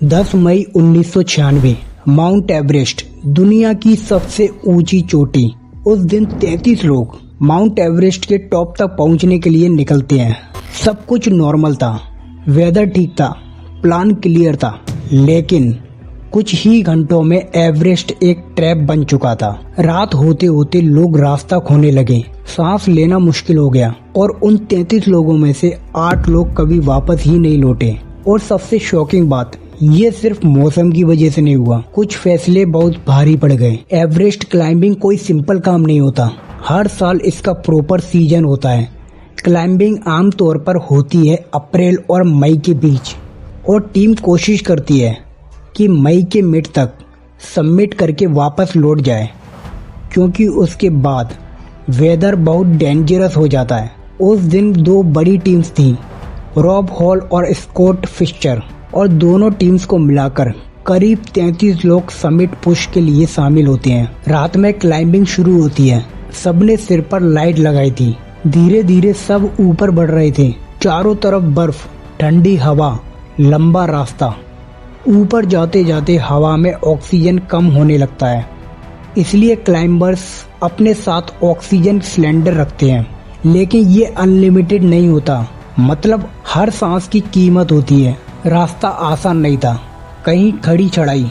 10 मई 1996 mount Everest दुनिया की सबसे ऊंची चोटी। उस दिन 33 लोग माउंट एवरेस्ट के टॉप तक पहुंचने के लिए निकलते हैं। सब कुछ नॉर्मल था, वेदर ठीक था, प्लान क्लियर था, लेकिन कुछ ही घंटों में एवरेस्ट एक ट्रैप बन चुका था। रात होते होते लोग रास्ता खोने लगे, सांस लेना मुश्किल हो गया और उन 33 लोगों में से 8 लोग कभी वापस ही नहीं लौटे। और सबसे शॉकिंग बात, ये सिर्फ मौसम की वजह से नहीं हुआ, कुछ फैसले बहुत भारी पड़ गए। एवरेस्ट क्लाइंबिंग कोई सिंपल काम नहीं होता, हर साल इसका प्रॉपर सीजन होता है। क्लाइंबिंग आमतौर पर होती है अप्रैल और मई के बीच और टीम कोशिश करती है कि मई के मिड तक सबमिट करके वापस लौट जाए, क्योंकि उसके बाद वेदर बहुत डेंजरस हो जाता है। उस दिन 2 बड़ी टीम्स थी, रॉब हॉल और स्कॉट फिशर, और दोनों टीम्स को मिलाकर करीब 33 लोग समिट पुश के लिए शामिल होते हैं। रात में क्लाइंबिंग शुरू होती है, सबने सिर पर लाइट लगाई थी। धीरे धीरे सब ऊपर बढ़ रहे थे, चारों तरफ बर्फ, ठंडी हवा, लंबा रास्ता। ऊपर जाते जाते हवा में ऑक्सीजन कम होने लगता है, इसलिए क्लाइंबर्स अपने साथ ऑक्सीजन सिलेंडर रखते हैं। लेकिन ये अनलिमिटेड नहीं होता, मतलब हर सांस की कीमत होती है। रास्ता आसान नहीं था, कहीं खड़ी चढ़ाई,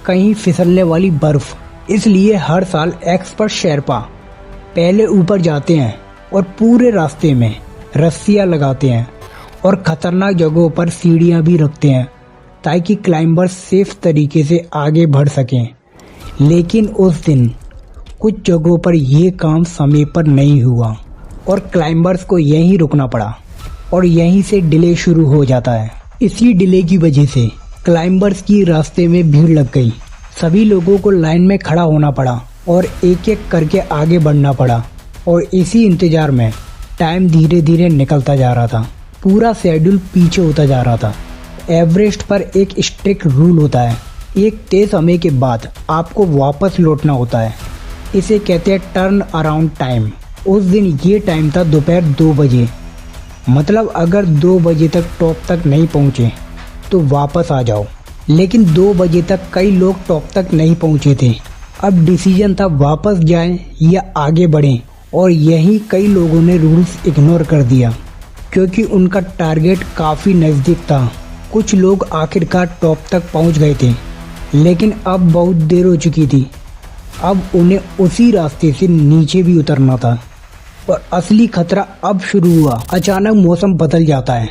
कहीं फिसलने वाली बर्फ, इसलिए हर साल एक्सपर्ट शेरपा पहले ऊपर जाते हैं और पूरे रास्ते में रस्सियां लगाते हैं और खतरनाक जगहों पर सीढ़ियां भी रखते हैं ताकि क्लाइंबर्स सेफ तरीके से आगे बढ़ सकें। लेकिन उस दिन कुछ जगहों पर यह काम समय पर नहीं हुआ और क्लाइंबर्स को यहीं रुकना पड़ा और यहीं से डिले शुरू हो जाता है। इसी डिले की वजह से क्लाइंबर्स की रास्ते में भीड़ लग गई, सभी लोगों को लाइन में खड़ा होना पड़ा और एक एक करके आगे बढ़ना पड़ा। और इसी इंतजार में टाइम धीरे धीरे निकलता जा रहा था, पूरा शेड्यूल पीछे होता जा रहा था। एवरेस्ट पर एक स्ट्रिक्ट रूल होता है, एक तय समय के बाद आपको वापस लौटना होता है, इसे कहते हैं टर्न अराउंड टाइम। उस दिन ये टाइम था दोपहर 2 बजे, मतलब अगर 2 बजे तक टॉप तक नहीं पहुंचे तो वापस आ जाओ। लेकिन 2 बजे तक कई लोग टॉप तक नहीं पहुंचे थे, अब डिसीजन था वापस जाएं या आगे बढ़ें। और यही कई लोगों ने रूल्स इग्नोर कर दिया क्योंकि उनका टारगेट काफ़ी नज़दीक था। कुछ लोग आखिरकार टॉप तक पहुंच गए थे, लेकिन अब बहुत देर हो चुकी थी, अब उन्हें उसी रास्ते से नीचे भी उतरना था। और असली खतरा अब शुरू हुआ। अचानक मौसम बदल जाता है,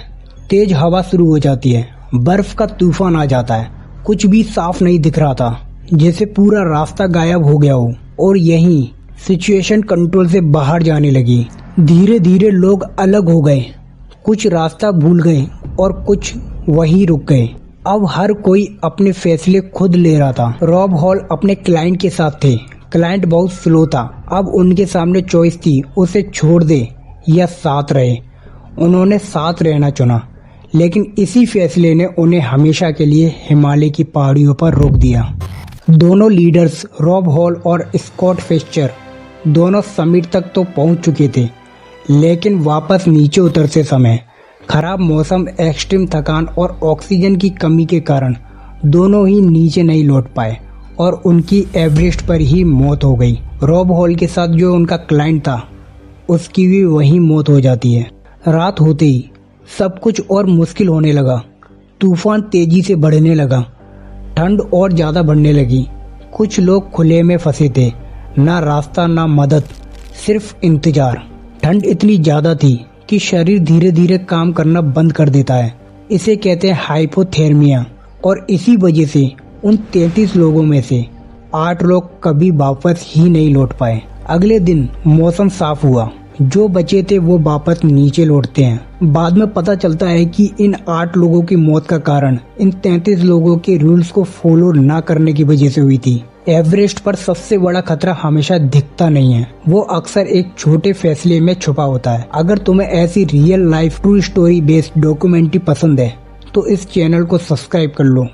तेज हवा शुरू हो जाती है, बर्फ का तूफान आ जाता है, कुछ भी साफ नहीं दिख रहा था, जैसे पूरा रास्ता गायब हो गया हो। और यहीं सिचुएशन कंट्रोल से बाहर जाने लगी। धीरे धीरे लोग अलग हो गए, कुछ रास्ता भूल गए और कुछ वहीं रुक गए। अब हर कोई अपने फैसले खुद ले रहा था। रॉब हॉल अपने क्लाइंट के साथ थे, क्लाइंट बहुत स्लो था, अब उनके सामने चॉइस थी, उसे छोड़ दे या साथ रहे। उन्होंने साथ रहना चुना, लेकिन इसी फैसले ने उन्हें हमेशा के लिए हिमालय की पहाड़ियों पर रोक दिया। दोनों लीडर्स रॉब हॉल और स्कॉट फिशर दोनों समिट तक तो पहुंच चुके थे, लेकिन वापस नीचे उतरते समय खराब मौसम, एक्सट्रीम थकान और ऑक्सीजन की कमी के कारण दोनों ही नीचे नहीं लौट पाए और उनकी एवरेस्ट पर ही मौत हो गई। रॉब हॉल के साथ जो उनका क्लाइंट था, उसकी भी वहीं मौत हो जाती है। रात होते ही सब कुछ और मुश्किल होने लगा, तूफान तेजी से बढ़ने लगा, ठंड और ज़्यादा बढ़ने लगी। कुछ लोग खुले में फंसे थे, ना रास्ता ना मदद, सिर्फ इंतजार। ठंड इतनी ज़्यादा थी कि शरीर धीरे धीरे काम करना बंद कर देता है, इसे कहते हैं हाइपोथर्मिया। और इसी वजह से उन 33 लोगों में से 8 लोग कभी वापस ही नहीं लौट पाए। अगले दिन मौसम साफ हुआ, जो बचे थे वो वापस नीचे लौटते हैं। बाद में पता चलता है कि इन 8 लोगों की मौत का कारण इन 33 लोगों के रूल्स को फॉलो ना करने की वजह से हुई थी। एवरेस्ट पर सबसे बड़ा खतरा हमेशा दिखता नहीं है, वो अक्सर एक छोटे फैसले में छुपा होता है। अगर तुम्हें ऐसी real life true story based documentary पसंद है तो इस चैनल को सब्सक्राइब कर लो।